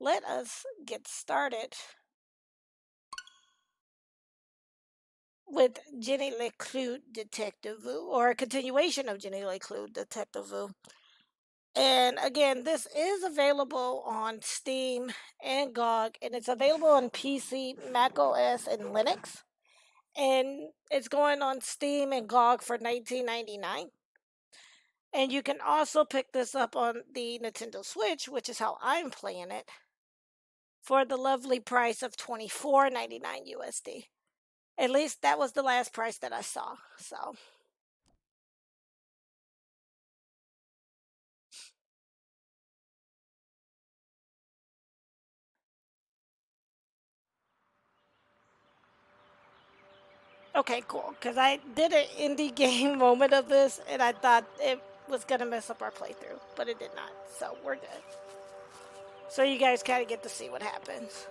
let us get started with Jenny LeClue Detectivu, or a continuation of Jenny LeClue Detectivu. And again, this is available on Steam and GOG, and it's available on PC, macOS, and Linux. And it's going on Steam and GOG for $19.99. And you can also pick this up on the Nintendo Switch, which is how I'm playing it, for the lovely price of $24.99 USD. At least that was the last price that I saw. So, okay, cool. Because I did an indie game moment of this, and I thought it was going to mess up our playthrough, but it did not. So, we're good. So, you guys kind of get to see what happens.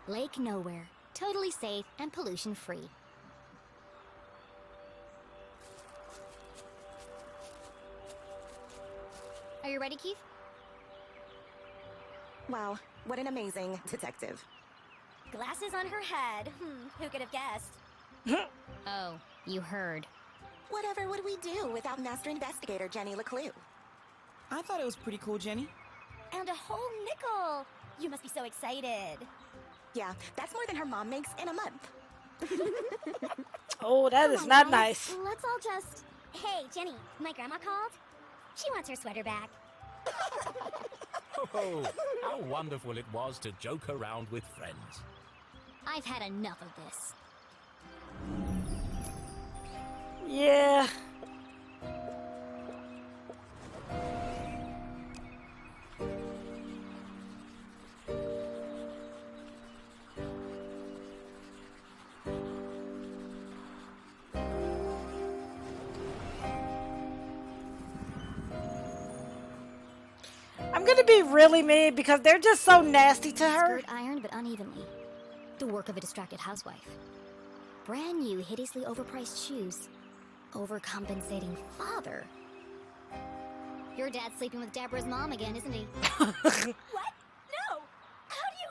Lake Nowhere. Totally safe and pollution-free. Are you ready, Keith? Wow, what an amazing detective. Glasses on her head. Who could have guessed? Oh, you heard. Whatever would we do without Master Investigator Jenny LeClue? I thought it was pretty cool, Jenny. And a whole nickel! You must be so excited. Yeah, that's more than her mom makes in a month. Oh, that is not nice. Let's all just... Hey, Jenny, my grandma called. She wants her sweater back. Oh, how wonderful it was to joke around with friends. I've had enough of this. Yeah. I'm gonna be really mean because they're just so nasty to her. Skirt ironed but unevenly. The work of a distracted housewife. Brand new, hideously overpriced shoes. Overcompensating father. Your dad's sleeping with Deborah's mom again, isn't he? What? No! How do you...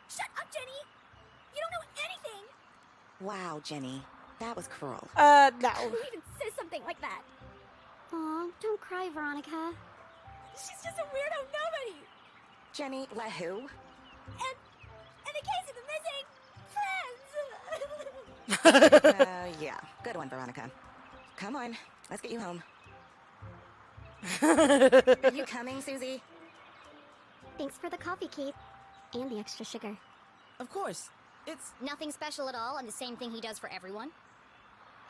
Shut up, Jenny! You don't know anything! Wow, Jenny, that was cruel. No. Who even says something like that? Aw, don't cry, Veronica. She's just a weirdo nobody! Jenny LeClue? And the case of the missing friends! Yeah, good one, Veronica. Come on, let's get you home. Are you coming, Susie? Thanks for the coffee, Keith. And the extra sugar. Of course. It's... Nothing special at all, and the same thing he does for everyone?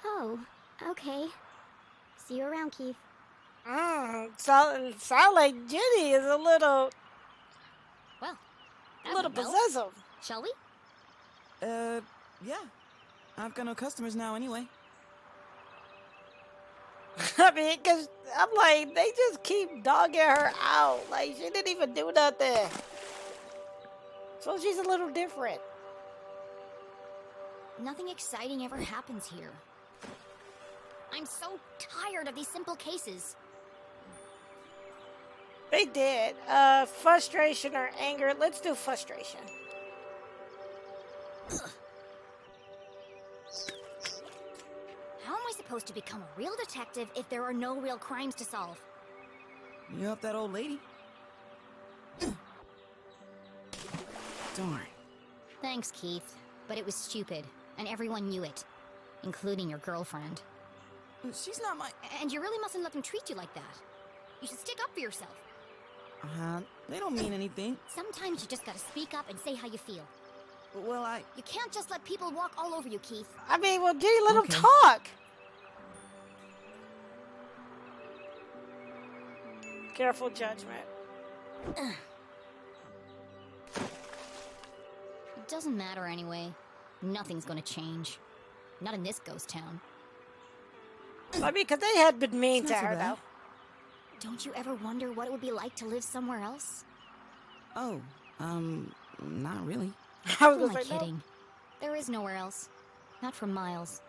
Oh, okay. See you around, Keith. Sound like Jenny is a little Well, possessive. Shall we? Yeah. I've got no customers now anyway. I mean, because I'm like, they just keep dogging her out. Like, she didn't even do nothing. So she's a little different. Nothing exciting ever happens here. I'm so tired of these simple cases. They did. Frustration or anger. Let's do frustration. Ugh. How am I supposed to become a real detective if there are no real crimes to solve? You help that old lady? Darn. Thanks, Keith. But it was stupid, and everyone knew it. Including your girlfriend. She's not my... And you really mustn't let them treat you like that. You should stick up for yourself. They don't mean anything. Sometimes you just gotta speak up and say how you feel. Well, You can't just let people walk all over you, Keith. I mean, well, Jenny, let Okay. him talk. Careful judgment. It doesn't matter anyway. Nothing's gonna change. Not in this ghost town. I mean, because they had been mean It's to not so her, bad. though. Don't you ever wonder what it would be like to live somewhere else? Oh, not really. I was Who am gonna I say, no. kidding? There is nowhere else. Not for miles.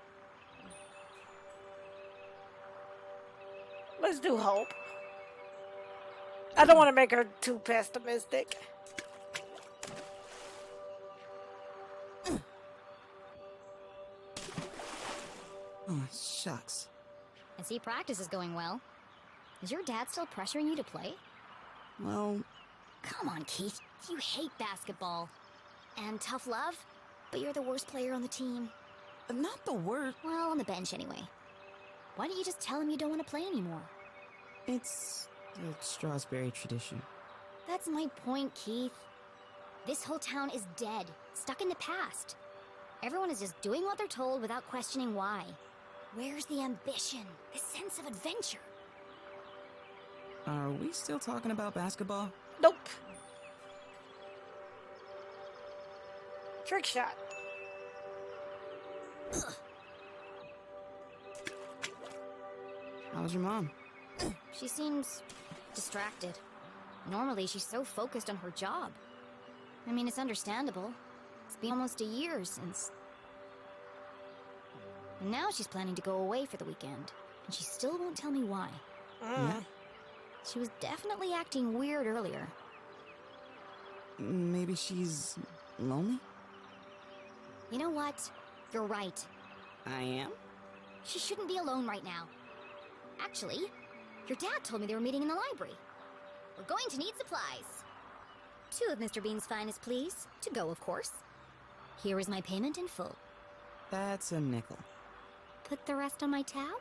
Let's do hope. I don't want to make her too pessimistic. Oh, shucks. I see practice is going well. Is your dad still pressuring you to play? Well, Come on, Keith. You hate basketball. And tough love, but you're the worst player on the team. not the word. Well, on the bench anyway. Why don't you just tell him you don't want to play anymore? It's the Strasberry tradition. That's my point, Keith. This whole town is dead, stuck in the past. Everyone is just doing what they're told without questioning why. Where's the ambition, the sense of adventure? Are we still talking about basketball? Nope. Trick shot. How was your mom? She seems distracted. Normally, she's so focused on her job. I mean, it's understandable. It's been almost a year since... And now she's planning to go away for the weekend. And she still won't tell me why. Yeah? She was definitely acting weird earlier. Maybe she's lonely? You know what? You're right. I am? She shouldn't be alone right now. Actually, your dad told me they were meeting in the library. We're going to need supplies. 2 of Mr. Bean's finest, please. To go, of course. Here is my payment in full. That's a nickel. Put the rest on my tab?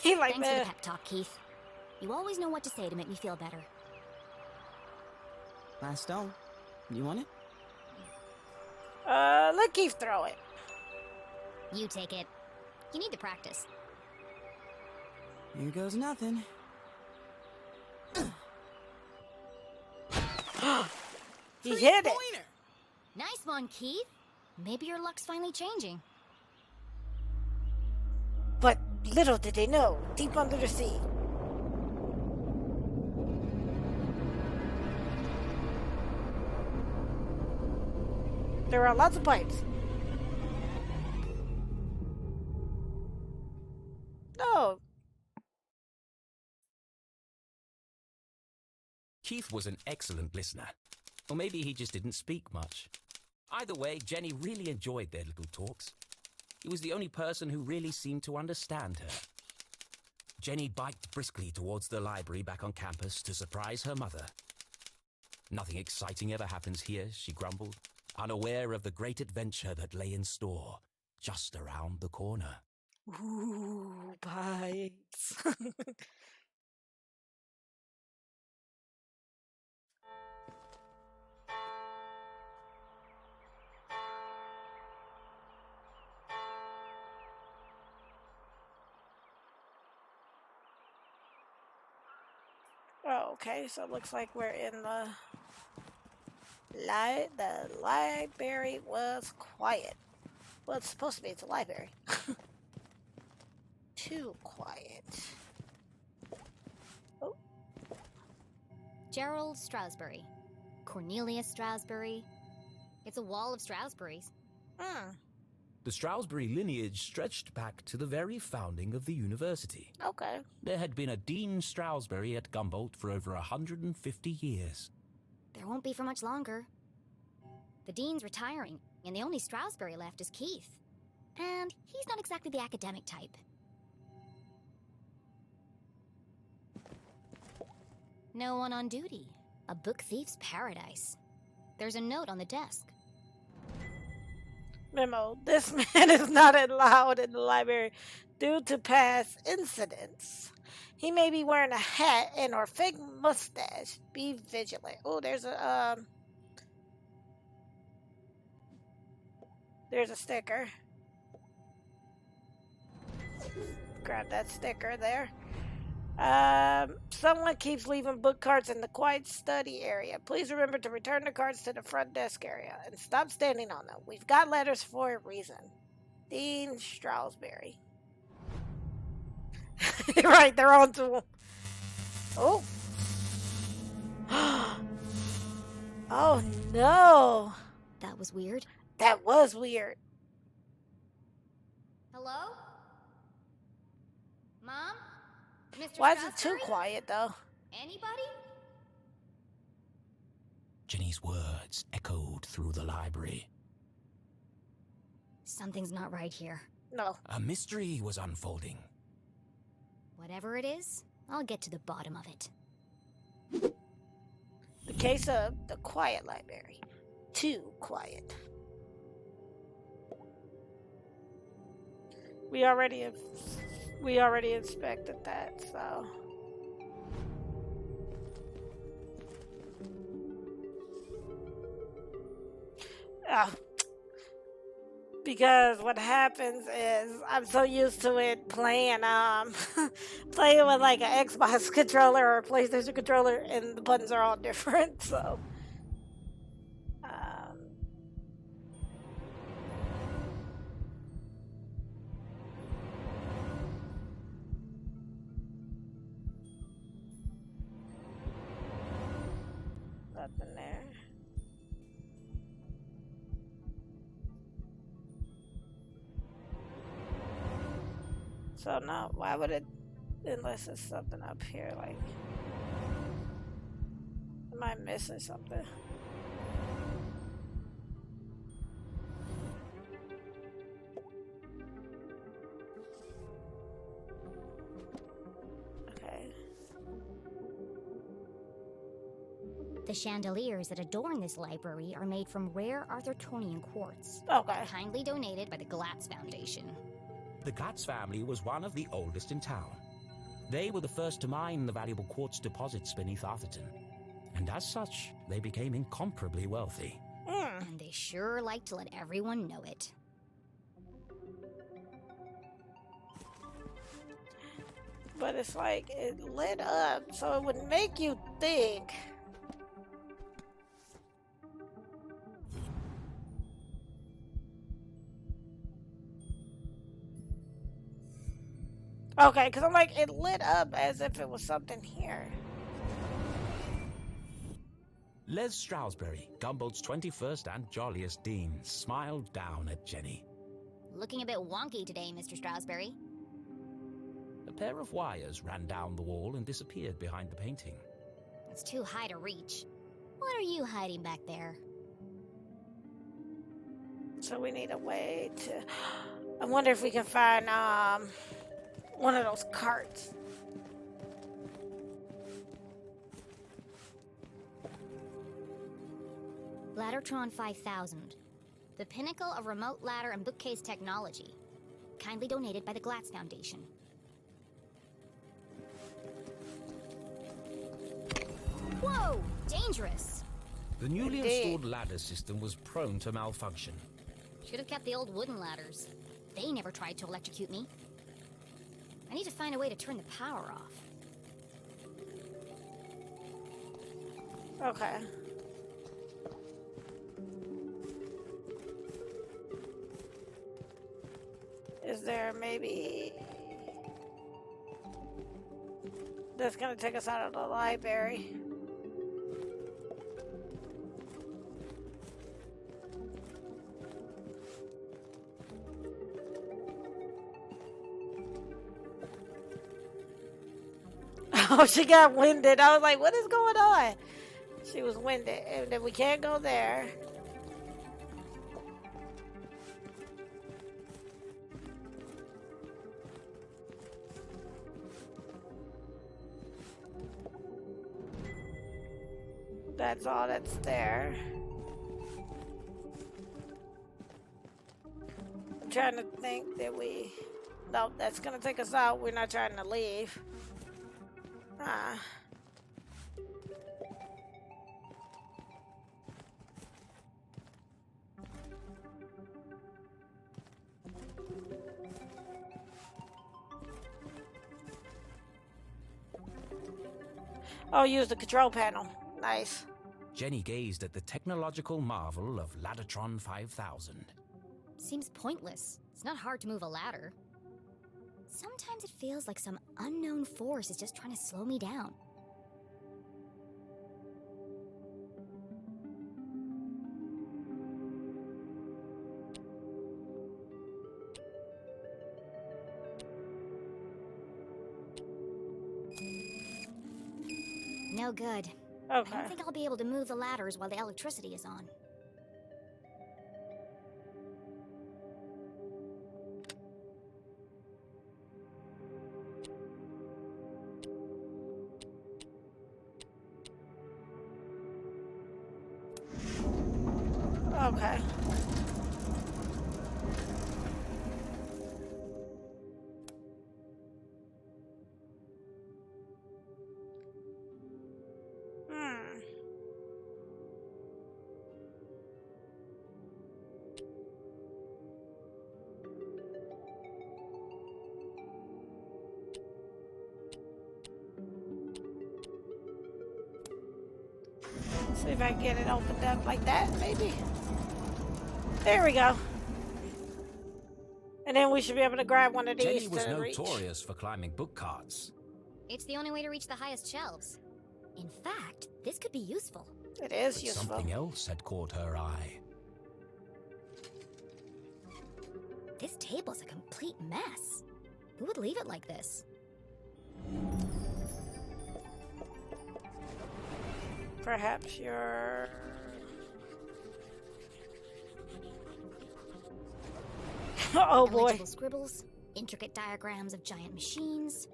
He like Thanks for the that. pep talk, Keith. You always know what to say to make me feel better. Last stone. You want it? Let Keith throw it. You take it. You need to practice. Here goes nothing. He hit it. Pointer! Nice one, Keith. Maybe your luck's finally changing. But little did they know, deep under the sea. There are lots of pipes. Oh, Keith was an excellent listener. Or maybe he just didn't speak much. Either way, Jenny really enjoyed their little talks. He was the only person who really seemed to understand her. Jenny biked briskly towards the library back on campus to surprise her mother. Nothing exciting ever happens here, she grumbled, unaware of the great adventure that lay in store just around the corner. ooh, pipes. Oh, okay, so it looks like we're in the library was quiet. Well, it's supposed to be. It's a library. Too quiet. Oh, Gerald Strasberry. Cornelius Strasberry. It's a wall of Strasberries. The Stroudsbury lineage stretched back to the very founding of the university. okay. There had been a Dean Stroudsbury at Gumboldt for over 150 years. There won't be for much longer. The dean's retiring, and the only Strasberry left is Keith. And he's not exactly the academic type. No one on duty. A book thief's paradise. There's a note on the desk. Memo, this man is not allowed in the library due to past incidents. He may be wearing a hat and or fake mustache. Be vigilant. Oh, there's a sticker. Grab that sticker there. Someone keeps leaving book cards in the quiet study area. Please remember to return the cards to the front desk area and stop standing on them. We've got letters for a reason. Dean Stroudsberry. Right, they're on to him. Oh. Oh no. That was weird. That was weird. Hello? Mom? Mr. Why is it too Strasberry? quiet, though? Anybody? Jenny's words echoed through the library. Something's not right here. No. A mystery was unfolding. Whatever it is, I'll get to the bottom of it. The case of the quiet library. Too quiet. We already inspected that, so. Because what happens is I'm so used to it playing playing with like an Xbox controller or a PlayStation controller, and the buttons are all different, so nothing there. So no, why would it, unless it's something up here, like, am I missing something? Okay. The chandeliers that adorn this library are made from rare Arthrthonian quartz. Okay. Kindly donated by the Glatz Foundation. The Glatz family was one of the oldest in town. They were the first to mine the valuable quartz deposits beneath Arthrthon, and as such, they became incomparably wealthy. And they sure like to let everyone know it. But it's like, it lit up, so it would make you think. Okay, because I'm like, it lit up as if it was something here. Les Stroudsbury, Gumbold's 21st and jolliest dean, smiled down at Jenny. Looking a bit wonky today, Mr. Stroudsbury. A pair of wires ran down the wall and disappeared behind the painting. It's too high to reach. What are you hiding back there? So we need a way to... I wonder if we can find one of those carts. Arthrthon 5000. The pinnacle of remote ladder and bookcase technology. Kindly donated by the Glatz Foundation. Whoa! Dangerous! The newly Indeed. installed ladder system was prone to malfunction. Should have kept the old wooden ladders. They never tried to electrocute me. I need to find a way to turn the power off. Okay. Is there maybe... That's gonna take us out of the library. Oh, she got winded. I was like, what is going on? She was winded. And then we can't go there. That's all that's there. I'm trying to think that we... No, that's gonna take us out. We're not trying to leave. Oh, use the control panel. Nice. Jenny gazed at the technological marvel of Arthrthon 5000. Seems pointless. It's not hard to move a ladder. Sometimes it feels like some unknown force is just trying to slow me down. No good. I Okay. don't think I'll be able to move the ladders while the electricity is on. Okay. Hmm. See if I can get it opened up like that, maybe. There we go. And then we should be able to grab one of these Jenny was to reach. notorious for climbing book carts. It's the only way to reach the highest shelves. In fact, this could be useful. It is But useful. something else had caught her eye. This table's a complete mess. Who would leave it like this? Perhaps you're... Oh boy. Illegible scribbles, intricate diagrams of giant machines,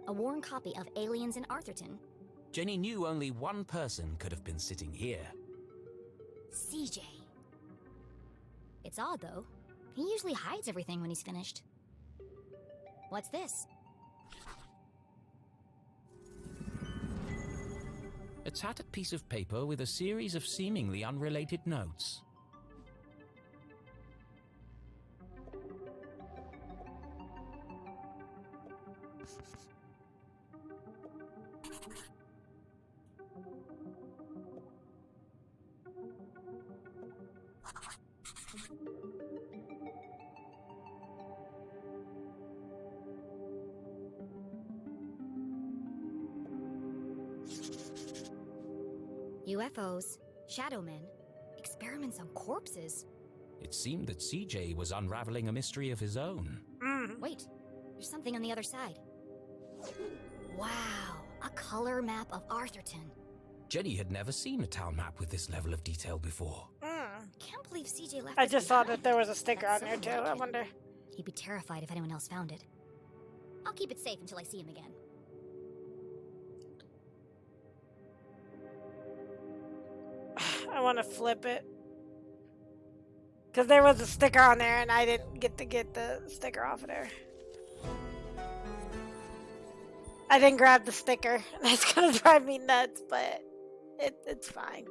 a worn copy of Aliens in Arthrthon. Jenny knew only one person could have been sitting here. CJ. It's odd, though. He usually hides everything when he's finished. What's this? A tattered piece of paper with a series of seemingly unrelated notes. UFOs, shadow men, experiments on corpses. It seemed that CJ was unraveling a mystery of his own. Wait, there's something on the other side. Wow, a color map of Arthrthon. Jenny had never seen a town map with this level of detail before. Can't believe CJ left I this just saw that behind. there was a sticker on That's there so too. I like him. wonder. He'd be terrified if anyone else found it. I'll keep it safe until I see him again. I want to flip it. Because there was a sticker on there and I didn't get to get the sticker off of there. I didn't grab the sticker. That's going to drive me nuts, but it's fine.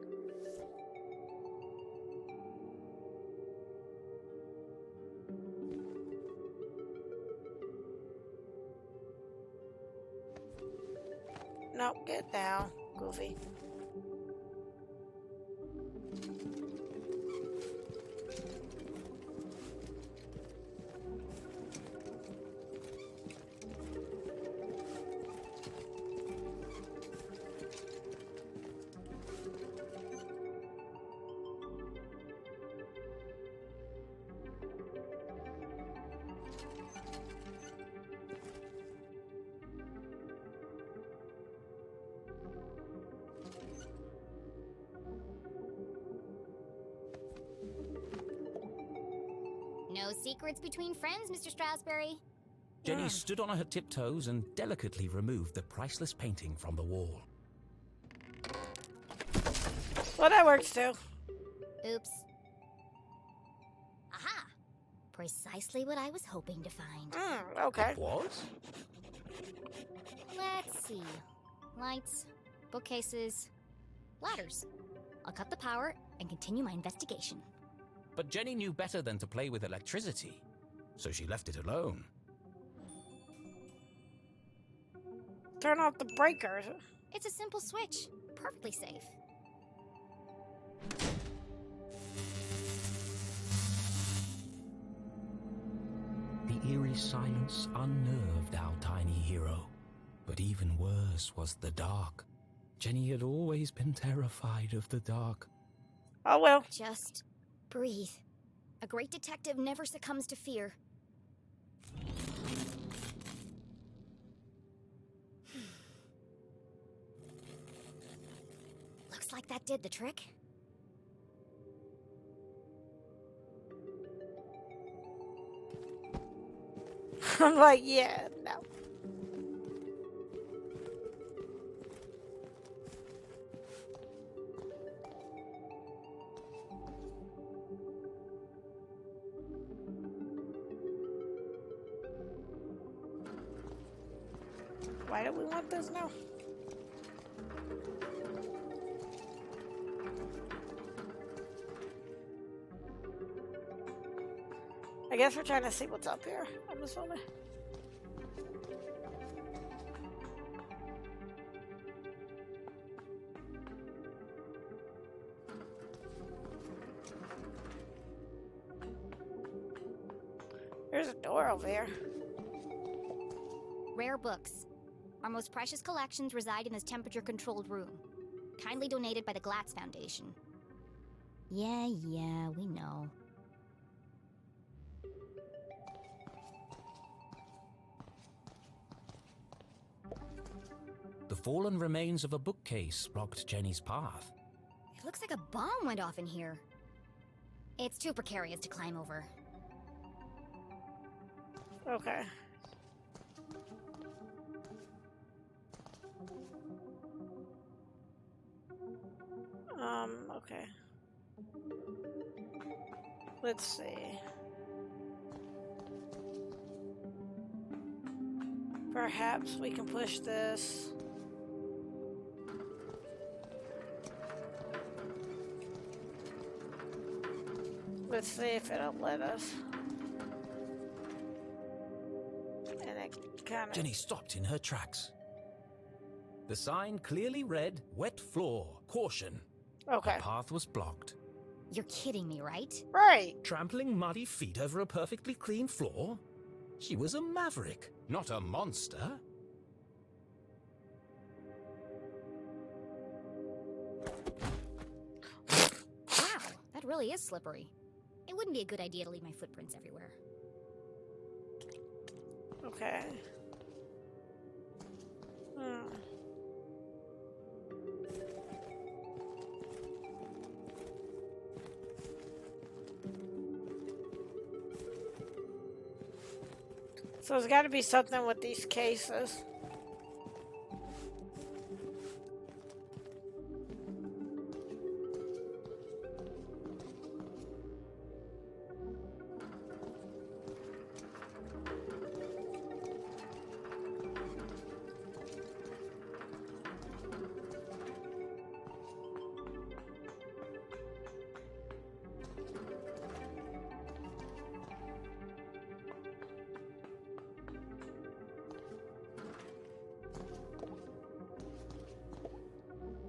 Nope, get down, Goofy. No secrets between friends, Mr. Strasberry. Jenny stood on her tiptoes and delicately removed the priceless painting from the wall. Well, that works too. Oops. Aha! Precisely what I was hoping to find. Okay. What? Let's see. Lights, bookcases, ladders. I'll cut the power and continue my investigation. But Jenny knew better than to play with electricity, so she left it alone. Turn off the breakers. It's a simple switch. Perfectly safe. The eerie silence unnerved our tiny hero. But even worse was the dark. Jenny had always been terrified of the dark. Oh well. Just breathe. A great detective never succumbs to fear. like that did the trick? I'm like, yeah, no. Why do we want this now? I guess we're trying to see what's up here. I'm assuming. There's a door over here. Rare books. Our most precious collections reside in this temperature-controlled room. Kindly donated by the Glatz Foundation. Yeah, we know. The fallen remains of a bookcase blocked Jenny's path. It looks like a bomb went off in here. It's too precarious to climb over. Okay. Okay. Let's see. Perhaps we can push this. Let's see if it'll let us. And it kind of... Jenny stopped in her tracks. The sign clearly read, "Wet floor, caution." Okay. The path was blocked. You're kidding me, right? Right. Trampling muddy feet over a perfectly clean floor? She was a maverick, not a monster. Wow, that really is slippery. It wouldn't be a good idea to leave my footprints everywhere. Okay. So there's got to be something with these cases.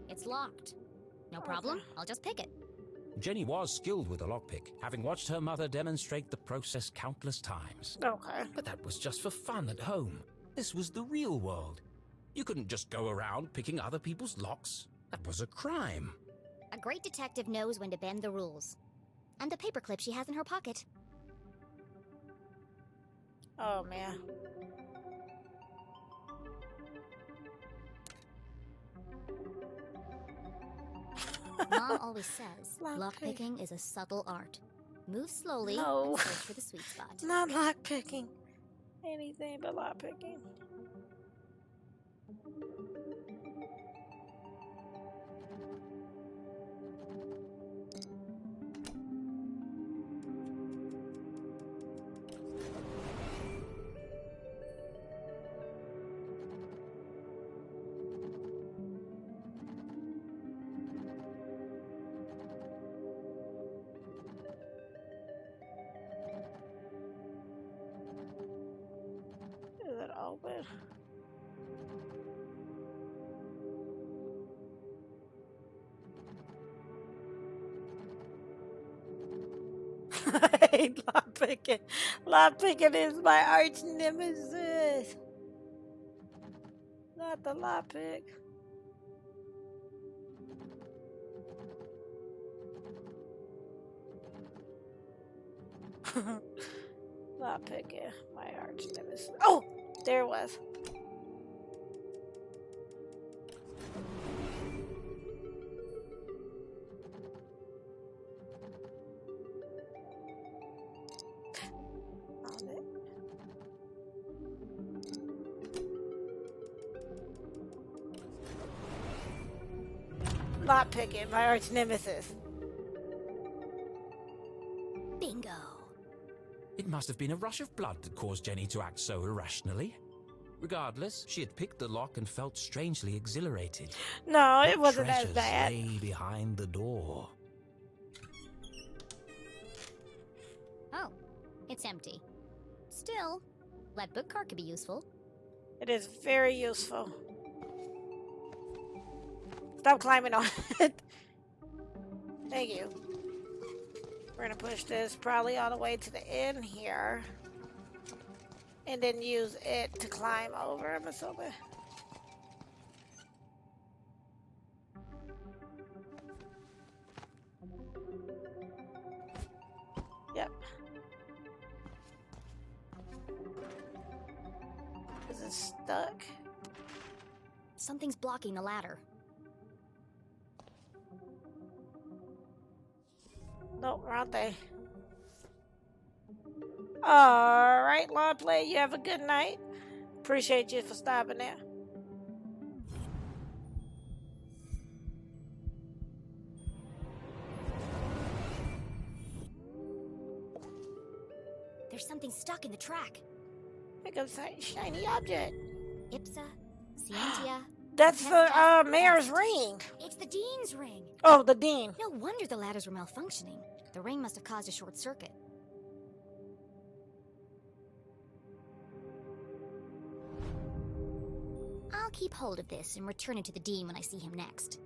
It's locked. No problem, I'll just pick it. Jenny was skilled with a lockpick, having watched her mother demonstrate the process countless times. Okay. But that was just for fun at home. This was the real world. You couldn't just go around picking other people's locks. That was a crime. A great detective knows when to bend the rules. And the paperclip she has in her pocket. Oh, man. Mom always says Lockpick. lockpicking is a subtle art. Move slowly No. and search for the sweet spot. Not lockpicking. Anything but lockpicking. Is it open? I hate lockpicking. Lockpicking is my arch nemesis. Not the lockpick. Lockpicking, my arch nemesis. Oh, there it was. Lockpicking, my arch nemesis. Bingo. It must have been a rush of blood that caused Jenny to act so irrationally. Regardless, she had picked the lock and felt strangely exhilarated. No, it What wasn't as treasures bad. lay behind the door? Oh, it's empty. Still, that book cart could be useful. It is very useful. Stop climbing on it. Thank you. We're gonna push this probably all the way to the end here. And then use it to climb over, I'm assuming. Yep. Is it stuck? Something's blocking the ladder. Nope, aren't they? Alright, Long Play, you have a good night. Appreciate you for stopping there. There's something stuck in the track. Pick up a shiny object. Ipsa, Scientia. That's the Testa, mayor's Est. ring. It's the Dean's ring. Oh, the dean. No wonder the ladders were malfunctioning. The ring must have caused a short circuit. I'll keep hold of this and return it to the Dean when I see him next.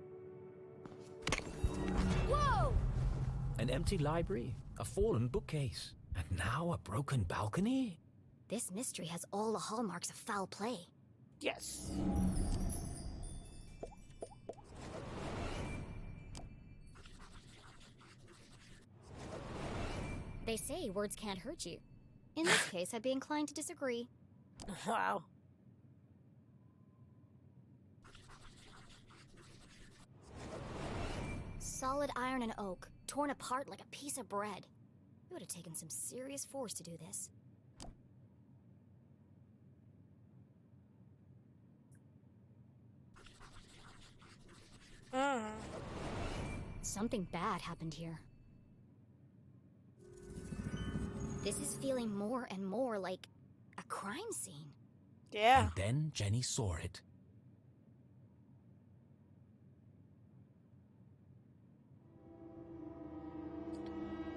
Whoa! An empty library, a fallen bookcase, and now a broken balcony? This mystery has all the hallmarks of foul play. Yes. They say words can't hurt you. In this case, I'd be inclined to disagree. Wow. Solid iron and oak, torn apart like a piece of bread. It would have taken some serious force to do this. Something bad happened here. This is feeling more and more like a crime scene. Yeah. And then Jenny saw it.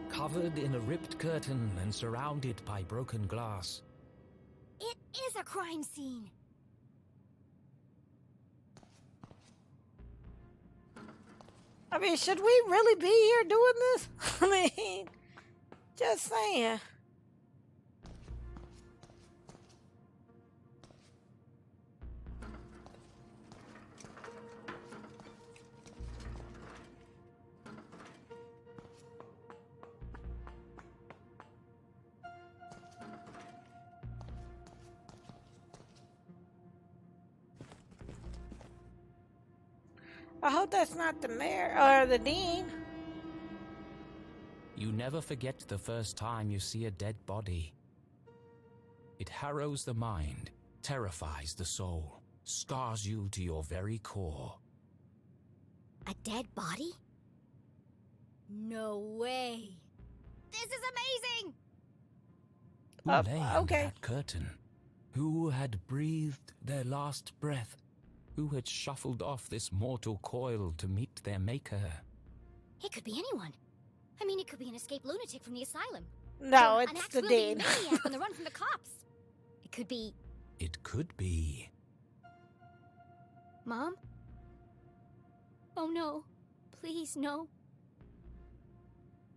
Covered in a ripped curtain and surrounded by broken glass. It is a crime scene! I mean, should we really be here doing this? I mean, just saying. I hope that's not the mayor or the dean. You never forget the first time you see a dead body. It harrows the mind, terrifies the soul, scars you to your very core. A dead body? No way! This is amazing! Who lay under okay. that curtain? Who had breathed their last breath? Who had shuffled off this mortal coil to meet their maker? It could be anyone. I mean, it could be an escaped lunatic from the asylum. No, Or it's an the axe-wielding dean. maniac on the run from the cops. It could be... It could be. Mom? Oh no. Please, no.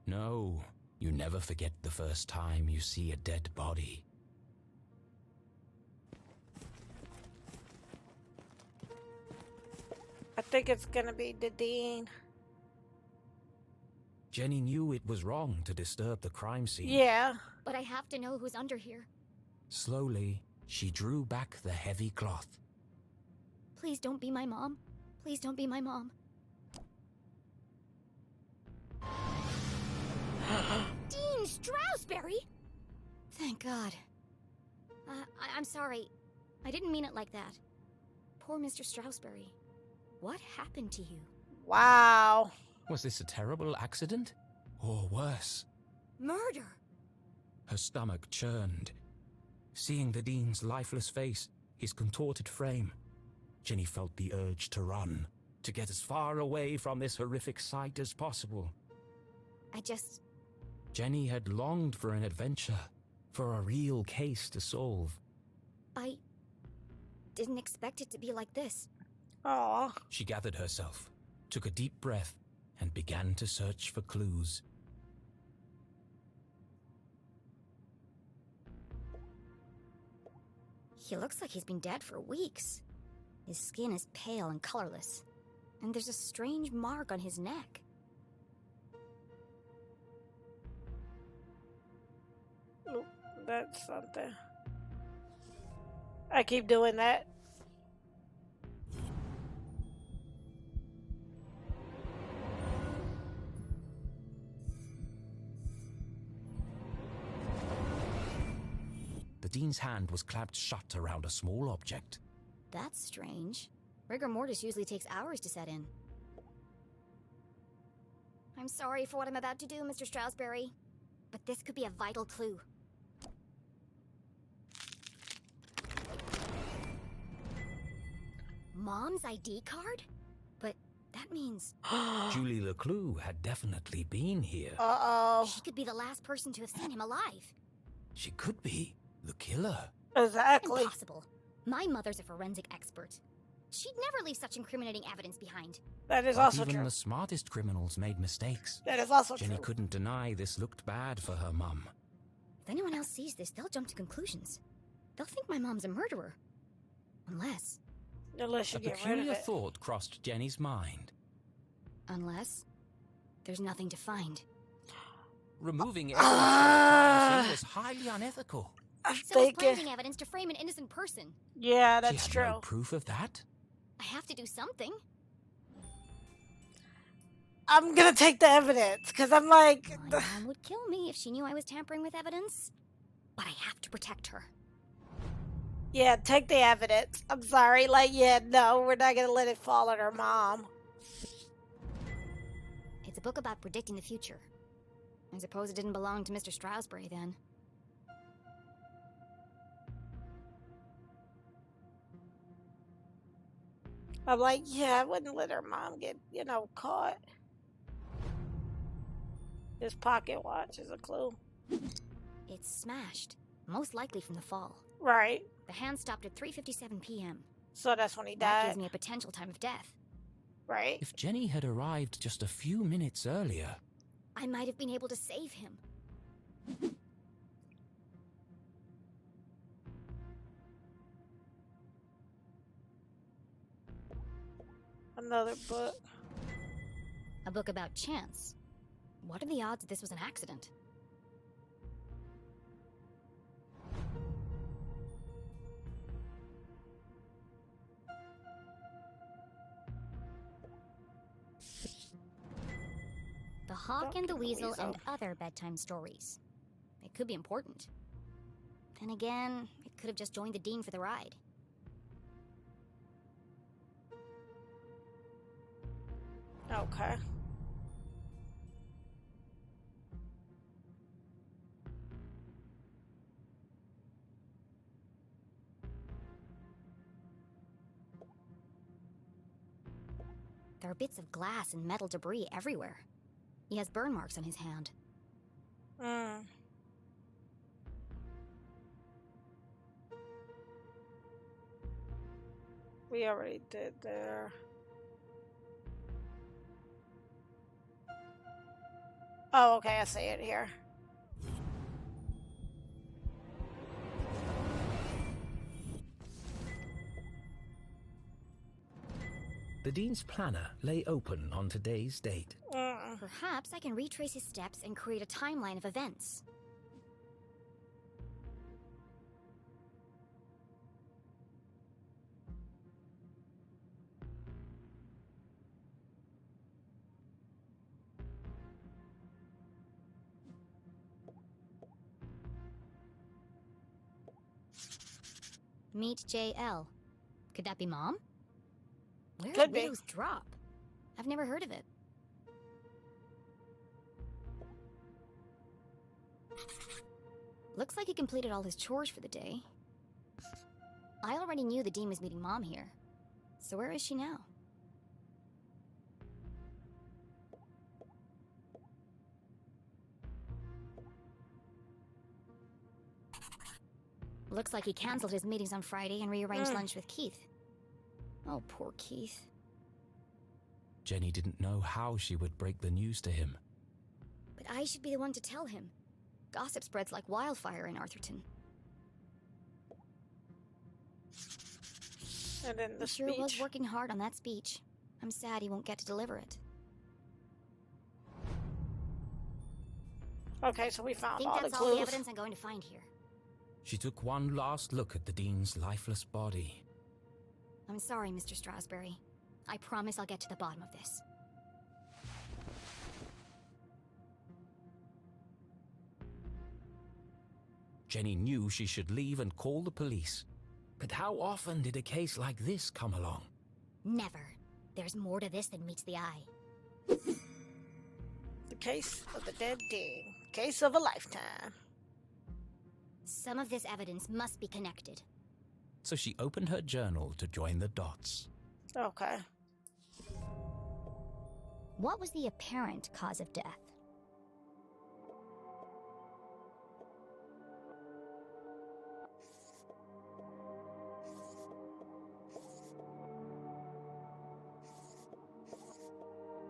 No, you never forget the first time you see a dead body. I think it's gonna be the dean. Jenny knew it was wrong to disturb the crime scene. Yeah. But I have to know who's under here. Slowly, she drew back the heavy cloth. Please don't be my mom. Please don't be my mom. Dean Stroudsbury? Thank God. I'm sorry. I didn't mean it like that. Poor Mr. Stroudsbury. What happened to you? Wow. Was this a terrible accident? Or worse? Murder! Her stomach churned. Seeing the Dean's lifeless face, his contorted frame, Jenny felt the urge to run, to get as far away from this horrific sight as possible. Jenny had longed for an adventure, for a real case to solve. I didn't expect it to be like this. Aw. She gathered herself, took a deep breath, and began to search for clues. He looks like he's been dead for weeks. His skin is pale and colorless, and there's a strange mark on his neck. Oop, that's something. I keep doing that. The Dean's hand was clamped shut around a small object. That's strange. Rigor mortis usually takes hours to set in. I'm sorry for what I'm about to do, Mr. Strasberry, but this could be a vital clue. Mom's ID card? But that means... Julie LeClue had definitely been here. Uh-oh. she could be the last person to have seen him alive. She could be the killer. Exactly. Impossible. My mother's a forensic expert. She'd never leave such incriminating evidence behind. That is But also even true. the smartest criminals made mistakes. That is also Jenny true. couldn't deny this looked bad for her mum. If anyone else sees this, they'll jump to conclusions. They'll think my mom's a murderer. Unless Unless you A get rid of peculiar it. thought crossed Jenny's mind. there's nothing to find. Removing evidence from a crime scene was highly unethical. I'm So is thinking. planting evidence to frame an innocent person. Yeah, She that's had true. no proof of that. I have to do something. I'm gonna take the evidence because I'm like, My mom would kill me if she knew I was tampering with evidence. But I have to protect her. yeah, take the evidence. I'm sorry. Like, yeah, no, we're not gonna let it fall on her mom. It's a book about predicting the future. I suppose it didn't belong to Mr. Strasberry then. I'm like, yeah, I wouldn't let her mom get, caught. This pocket watch is a clue. It's smashed, most likely from the fall. Right. The hand stopped at 3:57 p.m. So that's when he That died. gives me a potential time of death. Right. If Jenny had arrived just a few minutes earlier, I might have been able to save him. Another book. A book about chance. What are the odds that this was an accident? The Hawk and the Weasel and other bedtime stories. It could be important. Then again, it could have just joined the Dean for the ride. Okay. There are bits of glass and metal debris everywhere. He has burn marks on his hand. Mm. We already did there. Oh, okay, I see it here. the Dean's planner lay open on today's date. Perhaps I can retrace his steps and create a timeline of events. Meet JL. Could that be Mom? Where Could did be. Widows drop? I've never heard of it. Looks like he completed all his chores for the day. I already knew the Dean was meeting Mom here. So where is she now? Looks like he canceled his meetings on Friday and rearranged lunch with Keith. Oh, poor Keith. Jenny didn't know how she would break the news to him. But I should be the one to tell him. Gossip spreads like wildfire in Arthrthon. And then the He sure speech. was working hard on that speech. I'm sad he won't get to deliver it. Okay, so we found Think all the that's all the clues. evidence I'm going to find here. She took one last look at the Dean's lifeless body. I'm sorry, Mr. Strasberry. I promise I'll get to the bottom of this. Jenny knew she should leave and call the police. But how often did a case like this come along? Never. There's more to this than meets the eye. The case of the dead Dean. Case of a lifetime. Some of this evidence must be connected. So she opened her journal to join the dots. Okay. What was the apparent cause of death?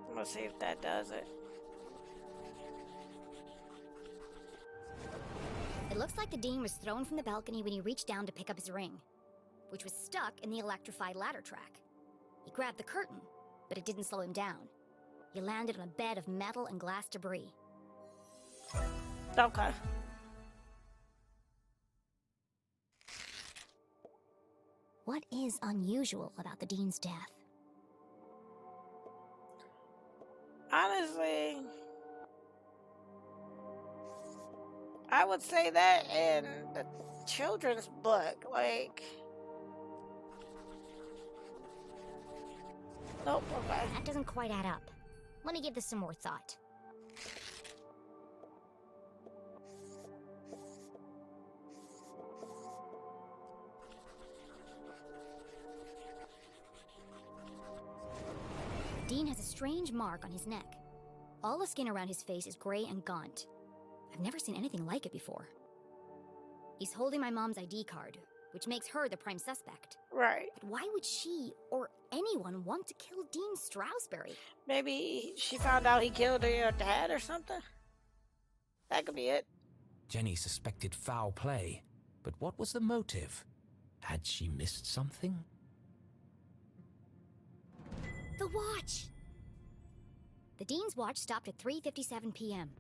I'm gonna see if that does it. It looks like the Dean was thrown from the balcony when he reached down to pick up his ring, which was stuck in the electrified ladder track. He grabbed the curtain, but it didn't slow him down. He landed on a bed of metal and glass debris. Okay. What is unusual about the Dean's death? Honestly, I would say that in the children's book, like... Nope, okay. That doesn't quite add up. Let me give this some more thought. Dean has a strange mark on his neck. All the skin around his face is gray and gaunt. I've never seen anything like it before. He's holding my mom's ID card, which makes her the prime suspect. Right. But why would she or anyone want to kill Dean Strasberry? Maybe she found out he killed her dad or something? That could be it. Jenny suspected foul play, but what was the motive? Had she missed something? The watch! The Dean's watch stopped at 3:57 p.m.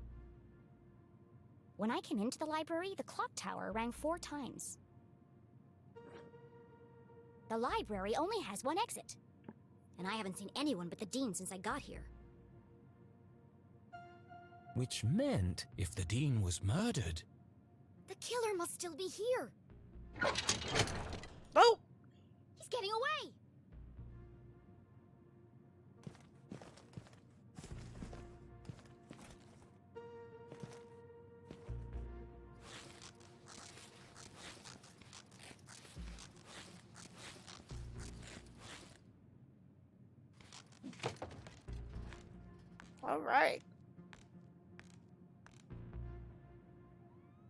When I came into the library, the clock tower rang 4 times. The library only has one exit, and I haven't seen anyone but the Dean since I got here. Which meant if the Dean was murdered... The killer must still be here! Oh! He's getting away! All right.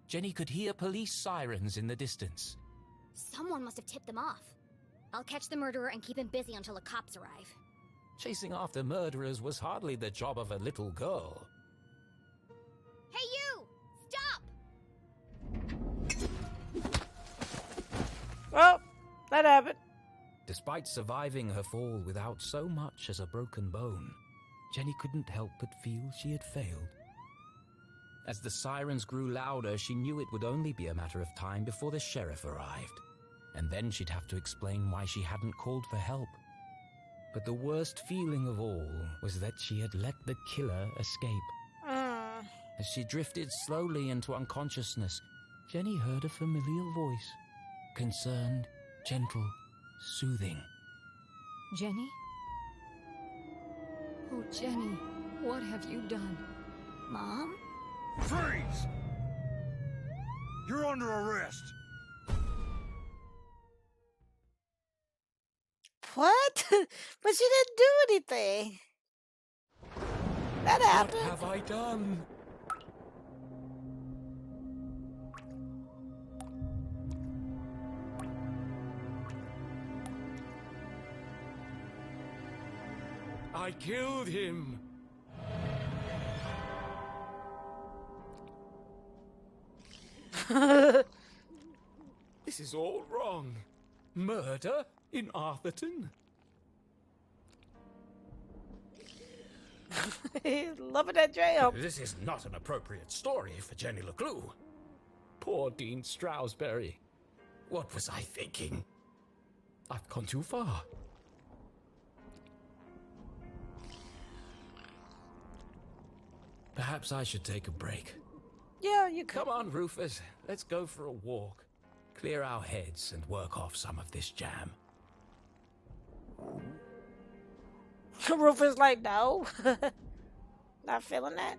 Jenny could hear police sirens in the distance. Someone must have tipped them off. I'll catch the murderer and keep him busy until the cops arrive. Chasing after murderers was hardly the job of a little girl. Hey you! Stop! Well, that happened. Despite surviving her fall without so much as a broken bone, Jenny couldn't help but feel she had failed. As the sirens grew louder, she knew it would only be a matter of time before the sheriff arrived. And then she'd have to explain why she hadn't called for help. But the worst feeling of all was that she had let the killer escape. As she drifted slowly into unconsciousness, Jenny heard a familiar voice. Concerned, gentle, soothing. Jenny? Oh, Jenny, what have you done? Mom? Freeze! You're under arrest. What? But she didn't do anything. That What happened. have I done? I killed him. This is all wrong. Murder in Arthrthon? He's loving that jail. This is not an appropriate story for Jenny LeClue. Poor Dean Stroudsbury. What was I thinking? I've gone too far. Perhaps I should take a break. Yeah, you could. Come on, Rufus. Let's go for a walk. Clear our heads and work off some of this jam. Rufus like, no. Not feeling that.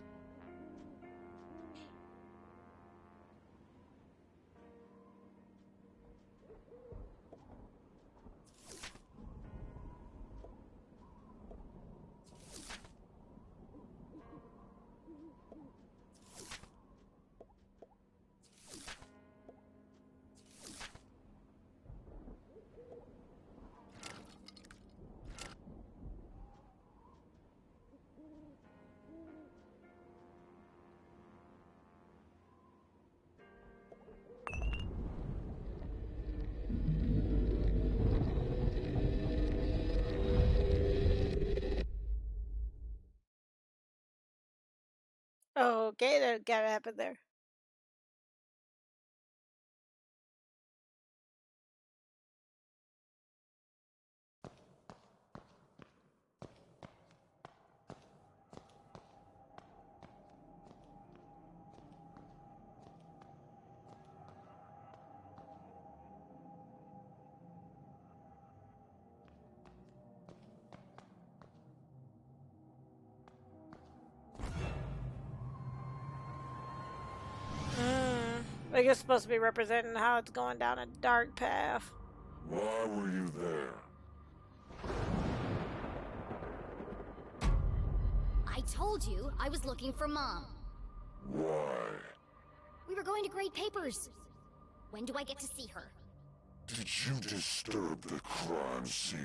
Okay, that gotta happen there. I guess it's supposed to be representing how it's going down a dark path. Why were you there? I told you I was looking for Mom. Why? We were going to grade papers. When do I get to see her? Did you disturb the crime scene?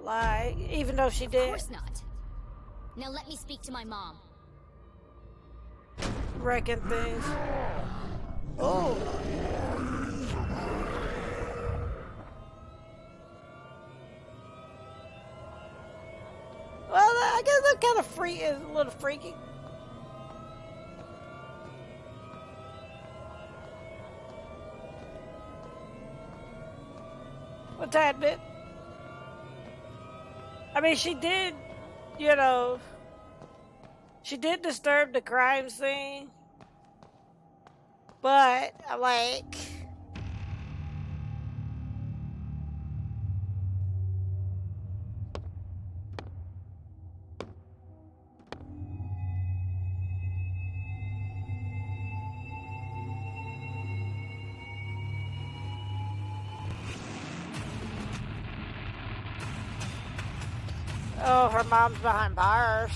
Lie, even though she Of did. course not. Now let me speak to my mom. Wrecking things. Oh. Well, I guess that kind of is a little freaky. A tad bit. I mean, she did, you know, she did disturb the crime scene. But, like, oh, her mom's behind bars.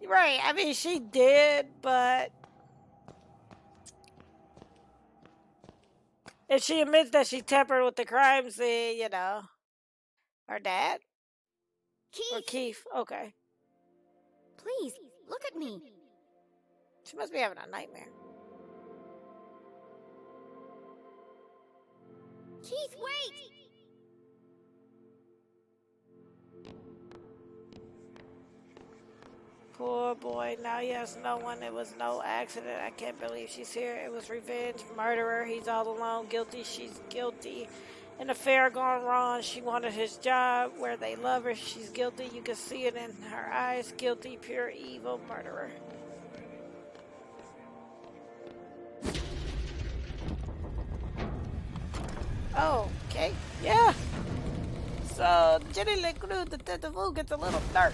Right, I mean, she did, but if she admits that she tampered with the crime scene, you know, her dad? Or Keith, Keith, okay. please, look at me. She must be having a nightmare. Keith, wait! Poor boy, now he has no one. It was no accident. I can't believe she's here. It was revenge, murderer. He's all alone, guilty. She's guilty. An affair gone wrong. She wanted his job where they love her. She's guilty. You can see it in her eyes. Guilty, pure evil, murderer. Oh, okay. Yeah. So, Jenny LeClue Detectivu gets a little dark.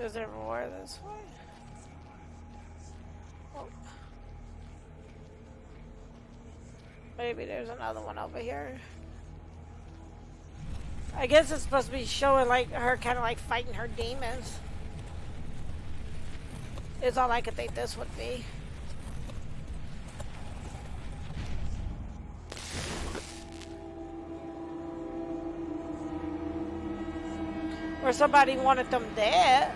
Is there more this way? Oh. Maybe there's another one over here. I guess it's supposed to be showing like her kind of like fighting her demons. Is all I could think this would be. Or somebody wanted them dead.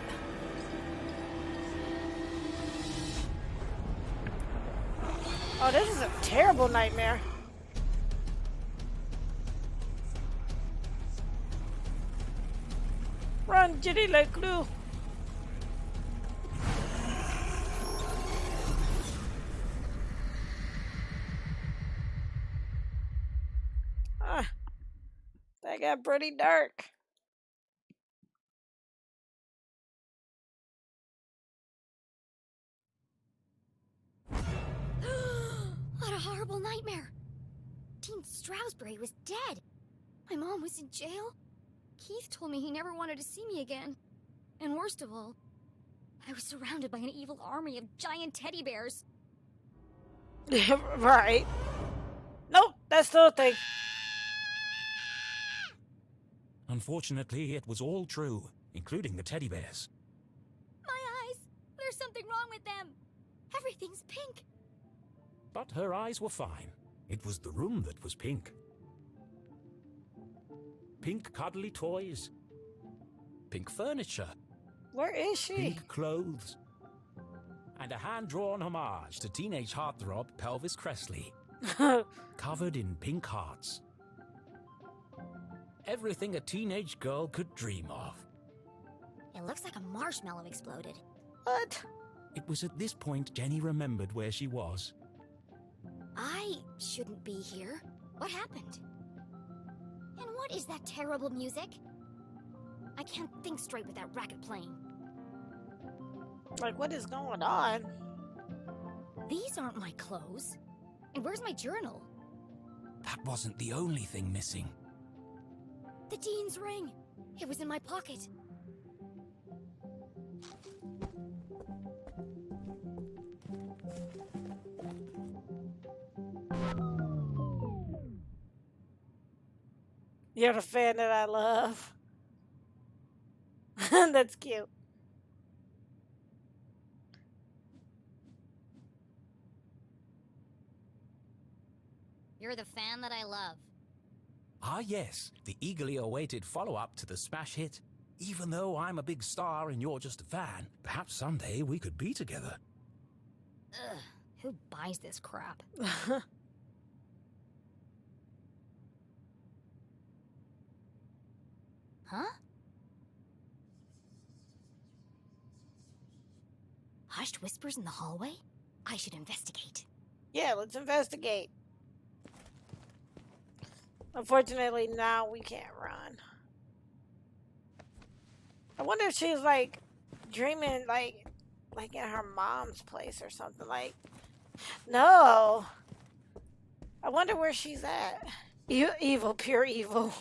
Oh, this is a terrible nightmare. Run, Jenny LeClue. That got pretty dark. What a horrible nightmare. Dean Stroudsbury was dead. My mom was in jail. Keith told me he never wanted to see me again. And worst of all, I was surrounded by an evil army of giant teddy bears. Right. Nope, that's still a thing. Unfortunately, it was all true, including the teddy bears. My eyes! There's something wrong with them. Everything's pink. But her eyes were fine. It was the room that was pink. Pink cuddly toys. Pink furniture. Where is she? Pink clothes. And a hand-drawn homage to teenage heartthrob Pelvis Cressley. Covered in pink hearts. Everything a teenage girl could dream of. It looks like a marshmallow exploded. What? It was at this point Jenny remembered where she was. I shouldn't be here. What happened? And what is that terrible music? I can't think straight with that racket playing. Like, what is going on? These aren't my clothes. And where's my journal? That wasn't the only thing missing. The Dean's ring. It was in my pocket. You're the fan that I love. That's cute. You're the fan that I love. Ah yes, the eagerly awaited follow-up to the smash hit. Even though I'm a big star and you're just a fan, perhaps someday we could be together. Ugh, who buys this crap? Huh? Hushed whispers in the hallway? I should investigate. Yeah, let's investigate. Unfortunately, now we can't run. I wonder if she's like dreaming like in her mom's place or something. Like, no. I wonder where she's at. Evil, pure evil.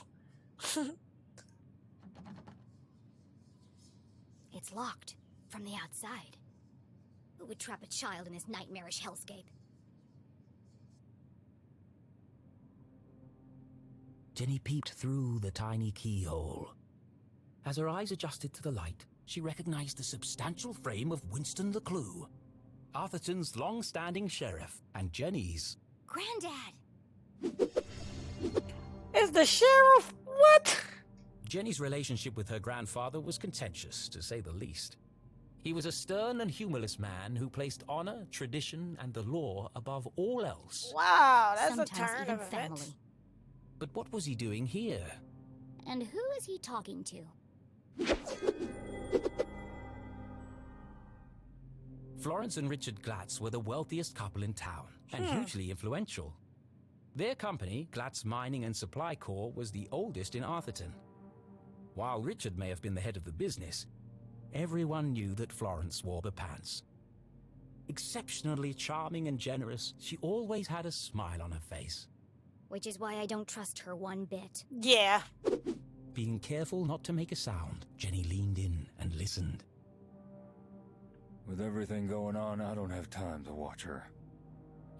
It's locked from the outside. Who would trap a child in his nightmarish hellscape? Jenny peeped through the tiny keyhole. As her eyes adjusted to the light, she recognized the substantial frame of Winston LeClue, Arthrthon's long-standing sheriff, and Jenny's. Granddad! Is the sheriff? What? Jenny's relationship with her grandfather was contentious, to say the least. He was a stern and humorless man who placed honor, tradition, and the law above all else. Wow, that's Sometimes a turn even of events. family. But what was he doing here? And who is he talking to? Florence and Richard Glatz were the wealthiest couple in town, and hugely influential. Their company, Glatz Mining and Supply Corps, was the oldest in Arthrthon. While Richard may have been the head of the business, everyone knew that Florence wore the pants. Exceptionally charming and generous, she always had a smile on her face. Which is why I don't trust her one bit. Yeah. Being careful not to make a sound, Jenny leaned in and listened. With everything going on, I don't have time to watch her.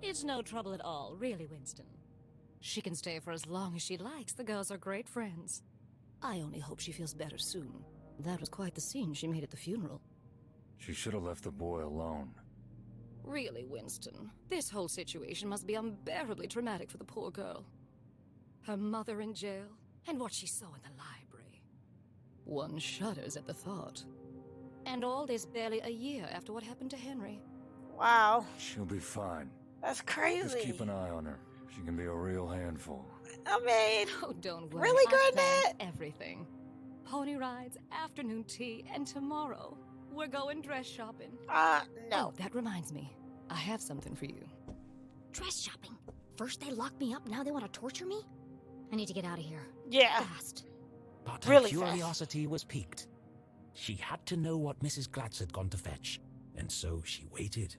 It's no trouble at all, really, Winston. She can stay for as long as she likes. The girls are great friends. I only hope she feels better soon. That was quite the scene she made at the funeral. She should have left the boy alone. Really, Winston, this whole situation must be unbearably traumatic for the poor girl. Her mother in jail, and what she saw in the library. One shudders at the thought. And all this barely a year after what happened to Henry. Wow. She'll be fine. That's crazy. Just keep an eye on her. She can be a real handful. I mean, Oh, don't worry. really, I've Granddad? planned everything. Pony rides, afternoon tea, and tomorrow we're going dress shopping. no. Oh, that reminds me. I have something for you. Dress shopping? First they locked me up, now they want to torture me? I need to get out of here. Yeah. Fast. But her Really fast. curiosity was piqued. She had to know what Mrs. Glatz had gone to fetch, and so she waited.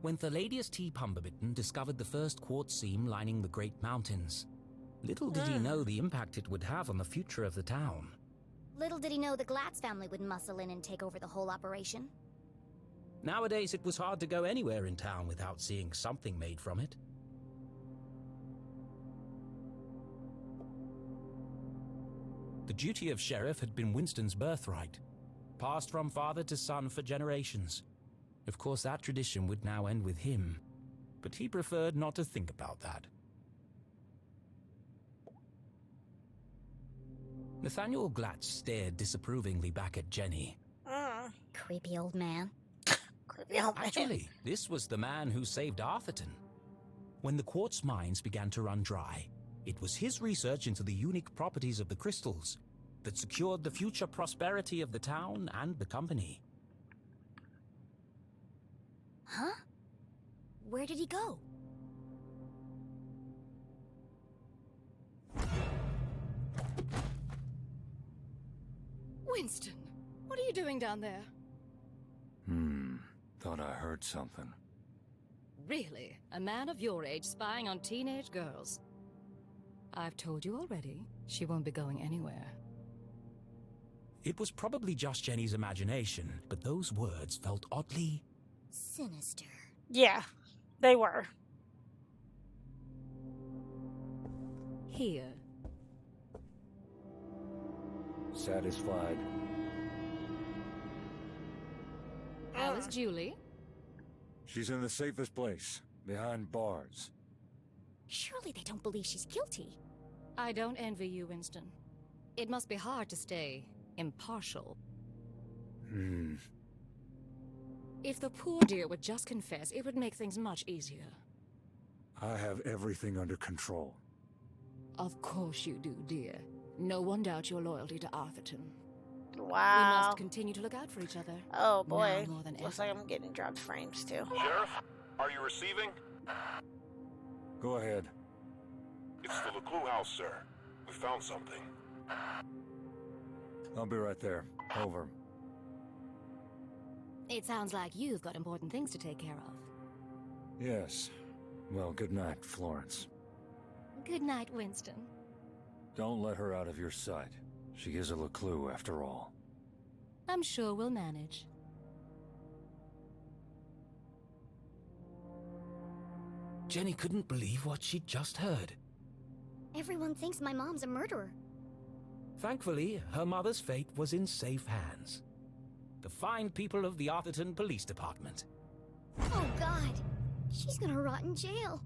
When Thalladius T. Pumberbitten discovered the first quartz seam lining the Great Mountains, little did he know the impact it would have on the future of the town. Little did he know the Glatz family would muscle in and take over the whole operation. Nowadays, it was hard to go anywhere in town without seeing something made from it. The duty of sheriff had been Winston's birthright, passed from father to son for generations. Of course, that tradition would now end with him, but he preferred not to think about that. Nathaniel Glatz stared disapprovingly back at Jenny. Creepy old man. Creepy old man. Actually, this was the man who saved Arthrthon. When the quartz mines began to run dry, it was his research into the unique properties of the crystals that secured the future prosperity of the town and the company. Huh? Where did he go? Winston, what are you doing down there? Thought I heard something. Really? A man of your age spying on teenage girls? I've told you already, she won't be going anywhere. It was probably just Jenny's imagination, but those words felt oddly... Sinister. Yeah, they were. Here. Satisfied? How is Julie? She's in the safest place, behind bars. Surely they don't believe she's guilty. I don't envy you, Winston. It must be hard to stay impartial. If the poor dear would just confess, it would make things much easier. I have everything under control. Of course you do, dear. No one doubts your loyalty to Arthrthon. We Wow. must continue to look out for each other. Oh boy. Now more than Looks ever. like I'm getting dropped frames too. Sheriff, are you receiving? Go ahead. It's the LeClue house, sir. We found something. I'll be right there. Over. It sounds like you've got important things to take care of. Yes. Well, good night, Florence. Good night, Winston. Don't let her out of your sight. She is a LeClue, after all. I'm sure we'll manage. Jenny couldn't believe what she'd just heard. Everyone thinks my mom's a murderer. Thankfully, her mother's fate was in safe hands. The fine people of the Arthrthon Police Department. Oh, God. She's gonna rot in jail.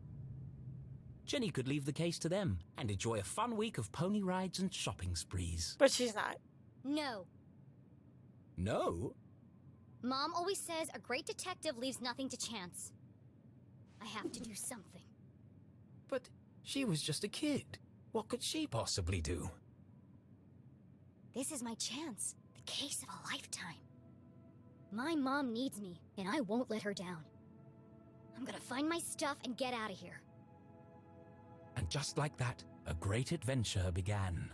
Jenny could leave the case to them and enjoy a fun week of pony rides and shopping sprees. But she's not. No. No? Mom always says a great detective leaves nothing to chance. I have to do something. But she was just a kid. What could she possibly do? This is my chance. The case of a lifetime. My mom needs me, and I won't let her down. I'm gonna find my stuff and get out of here. And just like that, a great adventure began.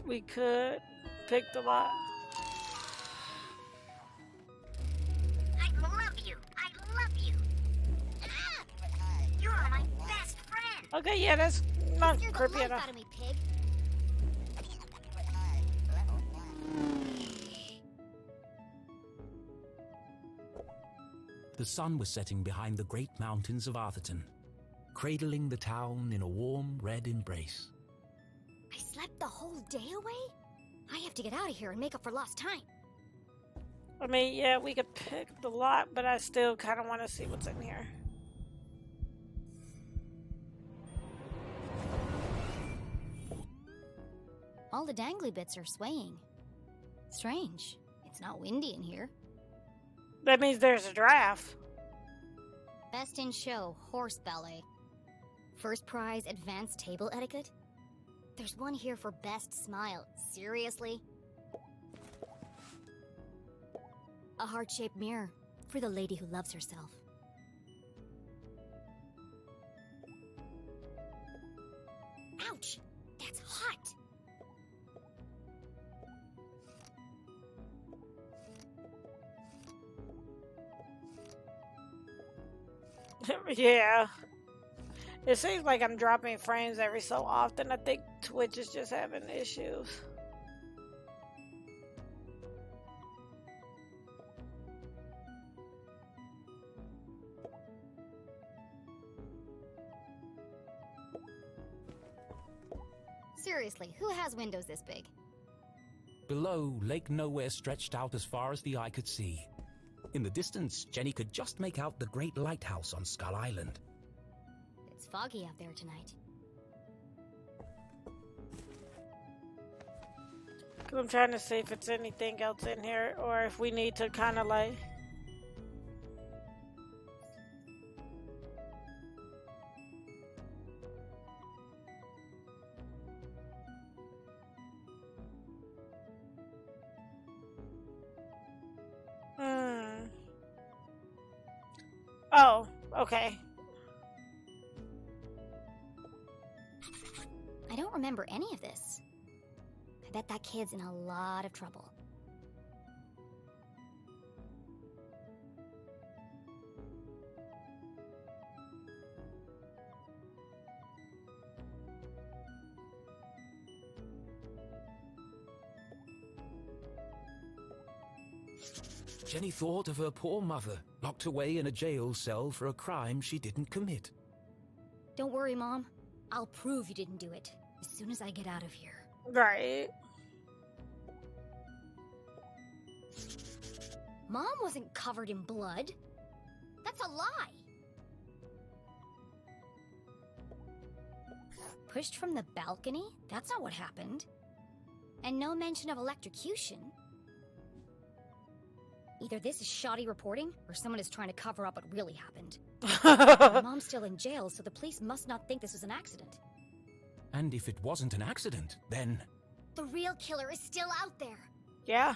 We could pick the lot. I love you. I love you. You're my best friend. Okay, yeah, that's not You're the creepy life enough. out of me, pig. The sun was setting behind the great mountains of Arthrthon, cradling the town in a warm red embrace. I slept the whole day away? I have to get out of here and make up for lost time. I mean, yeah, we could pick the lot, but I still kind of want to see what's in here. All the dangly bits are swaying. Strange. It's not windy in here. That means there's a giraffe. Best in show, horse ballet. First prize, advanced table etiquette. There's one here for best smile. Seriously? A heart-shaped mirror for the lady who loves herself. Ouch! That's hot! Yeah. It seems like I'm dropping frames every so often. I think Twitch is just having issues. Seriously, who has windows this big? Below, Lake Nowhere stretched out as far as the eye could see. In the distance, Jenny could just make out the great lighthouse on Skull Island. It's foggy out there tonight. I'm trying to see if it's anything else in here or if we need to kind of like... Oh, okay. I don't remember any of this. I bet that kid's in a lot of trouble. Jenny thought of her poor mother, locked away in a jail cell for a crime she didn't commit. Don't worry, Mom. I'll prove you didn't do it as soon as I get out of here. Right. Mom wasn't covered in blood. That's a lie. Pushed from the balcony? That's not what happened. And no mention of electrocution. Either this is shoddy reporting, or someone is trying to cover up what really happened. My mom's still in jail, so the police must not think this was an accident. And if it wasn't an accident, then... The real killer is still out there. Yeah.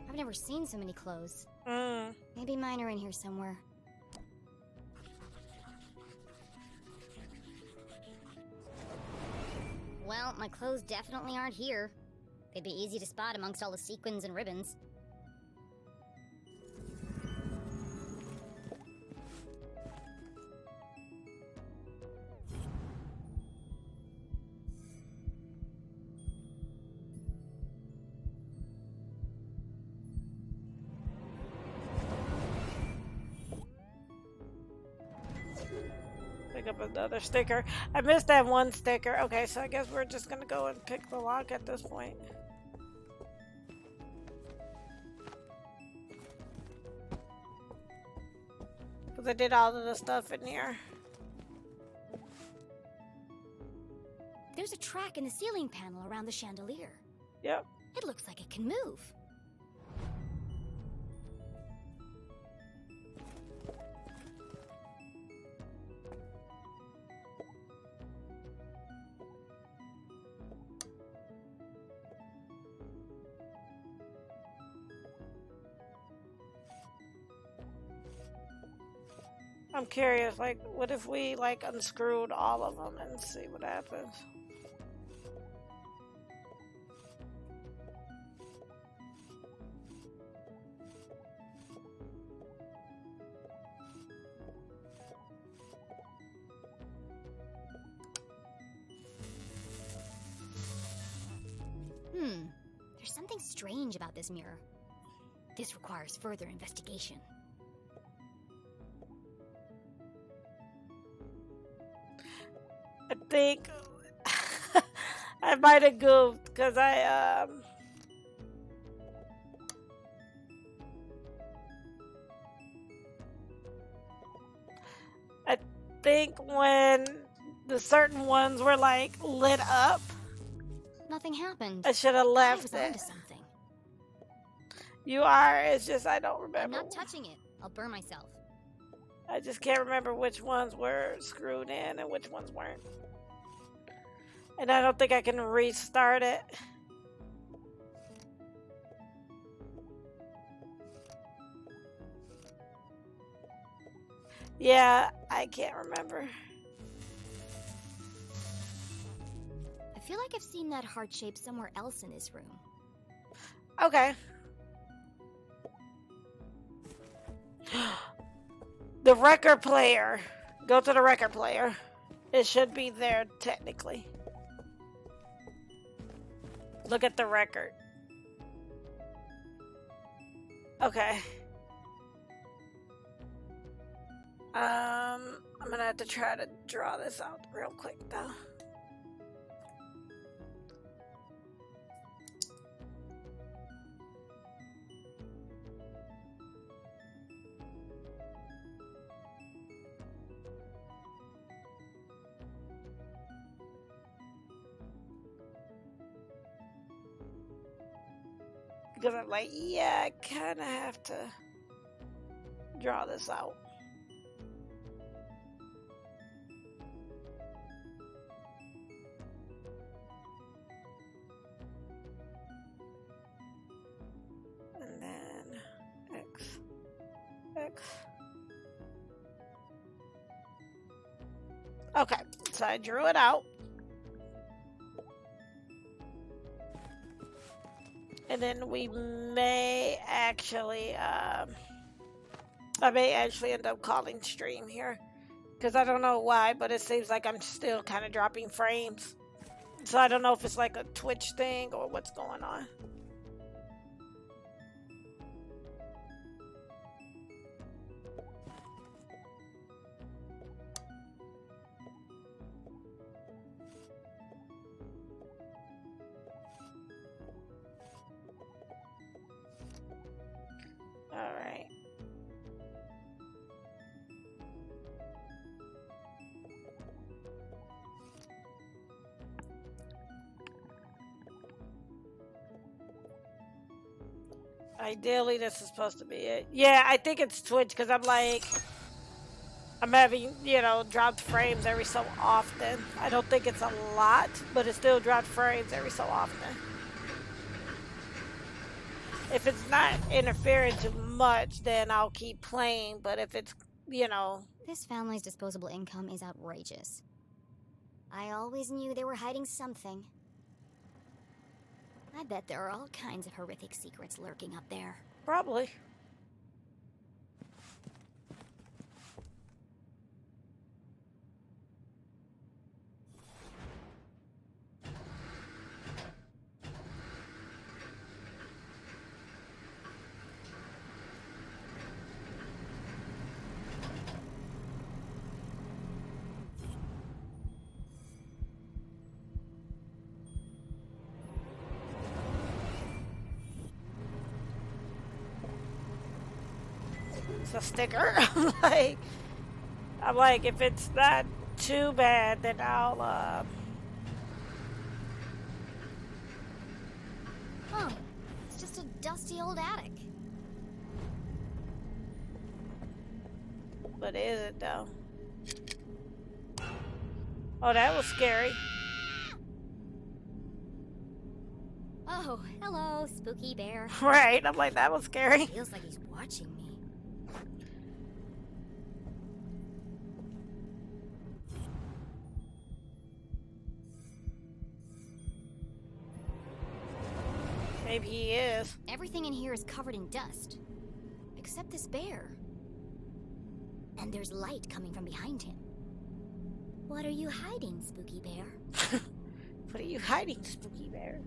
I've never seen so many clothes. Mm. Maybe mine are in here somewhere. Well, my clothes definitely aren't here. They'd be easy to spot amongst all the sequins and ribbons. up another sticker. I missed that one sticker. Okay, so I guess we're just gonna go and pick the lock at this point. Because I did all of the stuff in here. There's a track in the ceiling panel around the chandelier. Yep. It looks like it can move. I'm curious, like, what if we, like, unscrewed all of them and see what happens? There's something strange about this mirror. This requires further investigation. I think I might have goofed because I think when the certain ones were like lit up, Nothing happened. I should have I left was it. onto something. You are. It's just I don't I'm remember. not touching it. I'll burn myself. I just can't remember which ones were screwed in and which ones weren't. And I don't think I can restart it. Yeah, I can't remember. I feel like I've seen that heart shape somewhere else in this room. Okay. The record player. Go to the record player. It should be there technically. Look at the record. Okay. I'm gonna have to try to draw this out real quick though. Because I'm like, yeah, I kind of have to draw this out. And then X. Okay, so I drew it out. And then we may actually, I may actually end up calling stream here. Because I don't know why, but it seems like I'm still kind of dropping frames. So I don't know if it's like a Twitch thing or what's going on. Alright. Ideally, this is supposed to be it. Yeah, I think it's Twitch because I'm like, I'm having, you know, dropped frames every so often. I don't think it's a lot, but it still dropped frames every so often. If it's not interfering too much, then I'll keep playing. But if it's, you know... This family's disposable income is outrageous. I always knew they were hiding something. I bet there are all kinds of horrific secrets lurking up there. Probably. It's a sticker. I'm like, if it's not too bad, then I'll Oh, it's just a dusty old attic. What is it though? Oh, that was scary. Oh, hello, spooky bear. Right, I'm like, that was scary. Feels like he's watching me. Maybe he is. Everything in here is covered in dust. Except this bear. And there's light coming from behind him. What are you hiding, spooky bear? What are you hiding, spooky bear?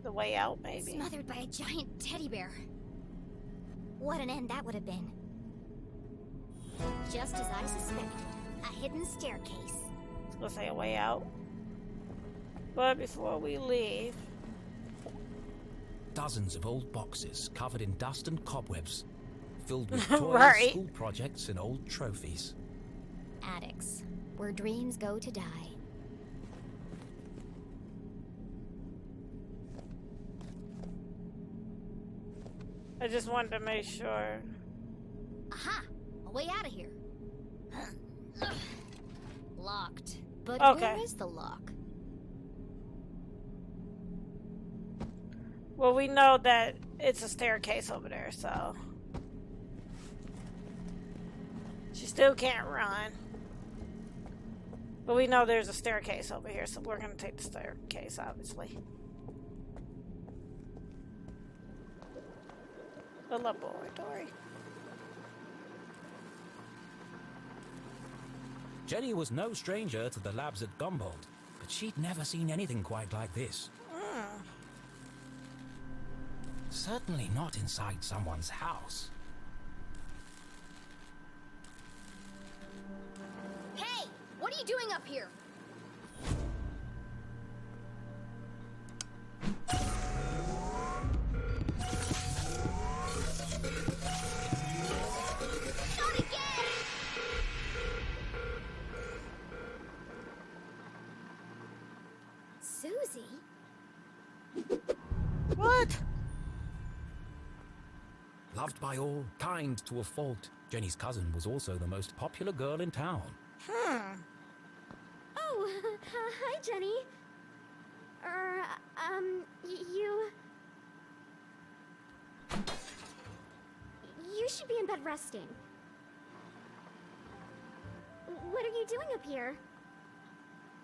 The way out, maybe. Smothered by a giant teddy bear. What an end that would have been. Just as I suspected. A hidden staircase. I was gonna say a way out. But before we leave... Dozens of old boxes covered in dust and cobwebs, filled with toys, Right. school projects, and old trophies. Attics, where dreams go to die. I just wanted to make sure. Aha! A way out of here. Locked. But Okay. where is the lock? Well, we know that it's a staircase over there, so... She still can't run. But we know there's a staircase over here, so we're gonna take the staircase, obviously. The laboratory. Jenny was no stranger to the labs at Gumboldt, but she'd never seen anything quite like this. Certainly not inside someone's house. Hey! What are you doing up here? Not again! Susie? What? Loved by all, kind to a fault, Jenny's cousin was also the most popular girl in town. Oh, hi, Jenny. You should be in bed resting. What are you doing up here?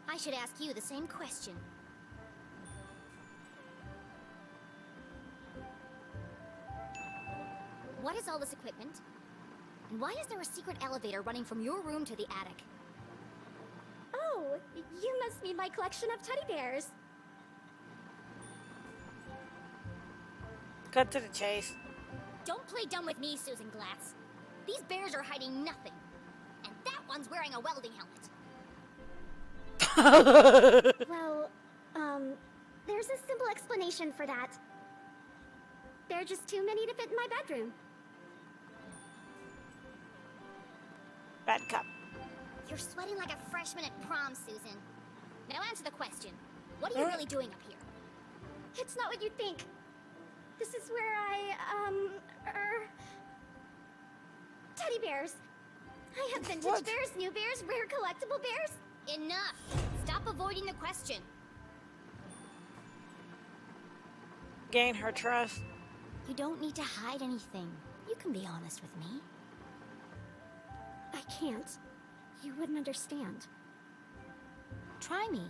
I should ask you the same question. What is all this equipment? And why is there a secret elevator running from your room to the attic? Oh, you must mean my collection of teddy bears. Cut to the chase. Don't play dumb with me, Susan Glatz. These bears are hiding nothing. And that one's wearing a welding helmet. Well, there's a simple explanation for that. There are just too many to fit in my bedroom. Bad cop. You're sweating like a freshman at prom, Susan. Now answer the question. What are you really doing up here? It's not what you think. This is where teddy bears. I have vintage What? bears, new bears, rare collectible bears. Enough. Stop avoiding the question. Gain her trust. You don't need to hide anything. You can be honest with me. I can't. You wouldn't understand. Try me.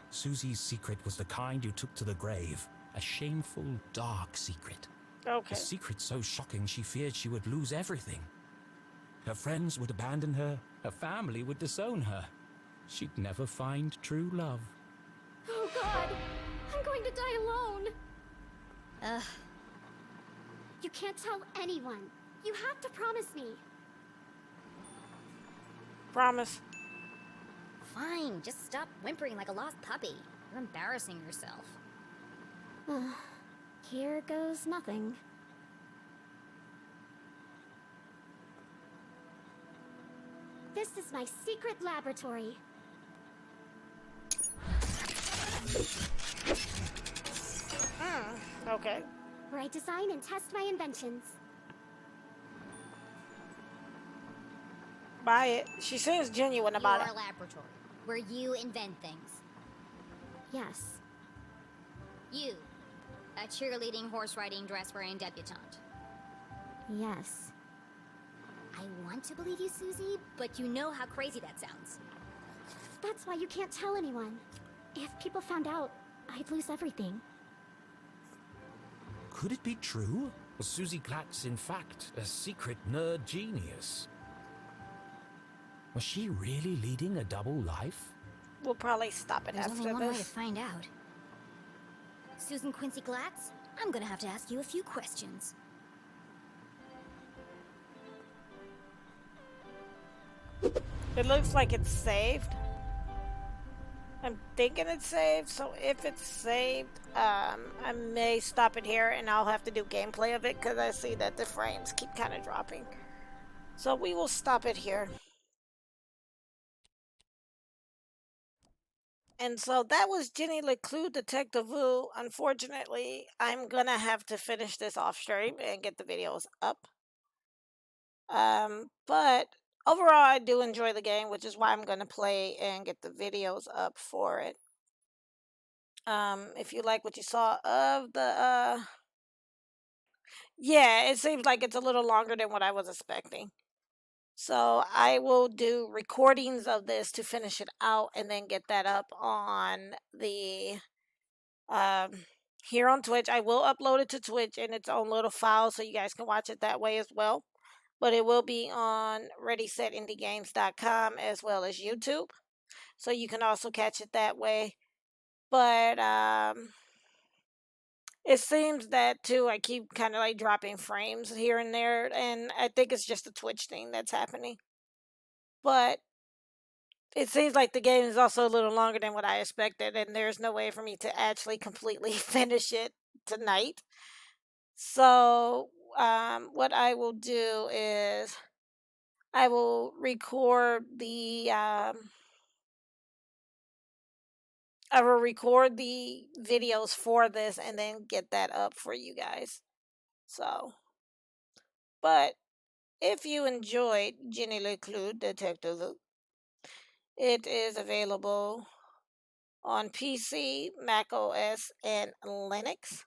Susie's secret was the kind you took to the grave. A shameful, dark secret. Okay. A secret so shocking she feared she would lose everything. Her friends would abandon her. Her family would disown her. She'd never find true love. Oh God! I'm going to die alone! You can't tell anyone. You have to promise me. Promise. Fine, just stop whimpering like a lost puppy. You're embarrassing yourself. Here goes nothing. This is my secret laboratory. Okay. Where I design and test my inventions. Buy it. She seems genuine about Your it. laboratory, where you invent things. Yes. You, a cheerleading, horse-riding, dress-wearing debutante. Yes. I want to believe you, Susie, but you know how crazy that sounds. That's why you can't tell anyone. If people found out, I'd lose everything. Could it be true? Was Susie Glatz, in fact, a secret nerd genius? Was she really leading a double life? We'll probably stop it There's after only one way to this. find out. Susan Quincy Glatz, I'm gonna have to ask you a few questions. It looks like it's saved. I'm thinking it's saved, so if it's saved, I may stop it here and I'll have to do gameplay of it because I see that the frames keep kind of dropping. So we will stop it here. And so that was Jenny LeClue Detectivu. Unfortunately, I'm gonna have to finish this off stream and get the videos up. But overall, I do enjoy the game, which is why I'm gonna play and get the videos up for it. If you like what you saw of the, yeah, it seems like it's a little longer than what I was expecting. So I will do recordings of this to finish it out and then get that up on the here on Twitch. I will upload it to Twitch in its own little file so you guys can watch it that way as well. But it will be on ReadySetIndieGames.com as well as YouTube. So you can also catch it that way. But it seems that too I keep kind of like dropping frames here and there, and I think it's just a Twitch thing that's happening. But it seems like the game is also a little longer than what I expected, and there's no way for me to actually completely finish it tonight. So, what I will do is I will record the videos for this and then get that up for you guys. So, but if you enjoyed Jenny LeClue Detectivu, it is available on PC, macOS, and Linux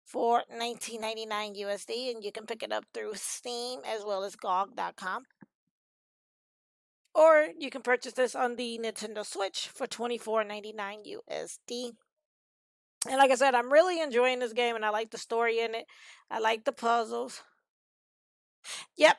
for $19.99 USD, and you can pick it up through Steam as well as GOG.com. Or you can purchase this on the Nintendo Switch for $24.99 USD. And like I said, I'm really enjoying this game, and I like the story in it. I like the puzzles. Yep,